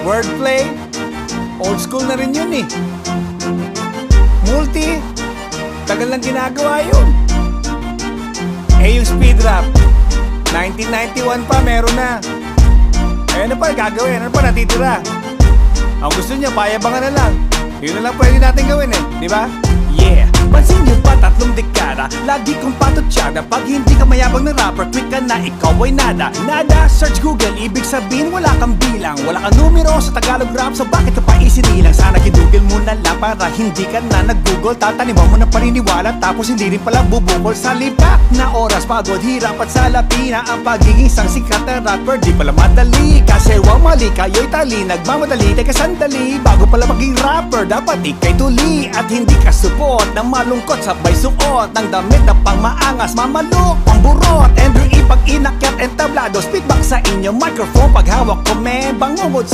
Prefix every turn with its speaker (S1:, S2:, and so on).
S1: Wordplay, old school na rin yun eh. Multi, tagal lang ginagawa yun. Eh yung speed rap, 1991 pa meron na. Eh ano pa gagawin? Ano pa natitira? Ang gusto niya, payabangan na lang. Yun na lang pwede natin gawin eh, di ba? Yeah! Pansin niyo ba 3 dekada? Lagi kong patutsada. Pag hindi ka mayabang na rapper, tweet ka na, ikaw ay nada. Nada, search Google, ibig sabihin wala kang bilang. Wala kang numero sa Tagalog rap, so bakit ka pa isinilang? Sana ginugol mo na lang para hindi ka na nag-google. Tataniman mo na paniniwala, tapos hindi rin pala bubukol. Sa lipak na oras, pagod, hirap at salapi na ang pagiging isang sikat na rapper. Di pala madali, kasi wang mali, kayo'y tali. Nagmamadali, teka sandali. Bago pala maging rapper, dapat ikay tuli. At hindi ka support ng malungkot, sabay suot ng damit na pang maangas, mamalok, pamburot. Andrew E. pag inakyat and tablado, speedback sa inyo microphone. Pag hawak ko, may bangungod sa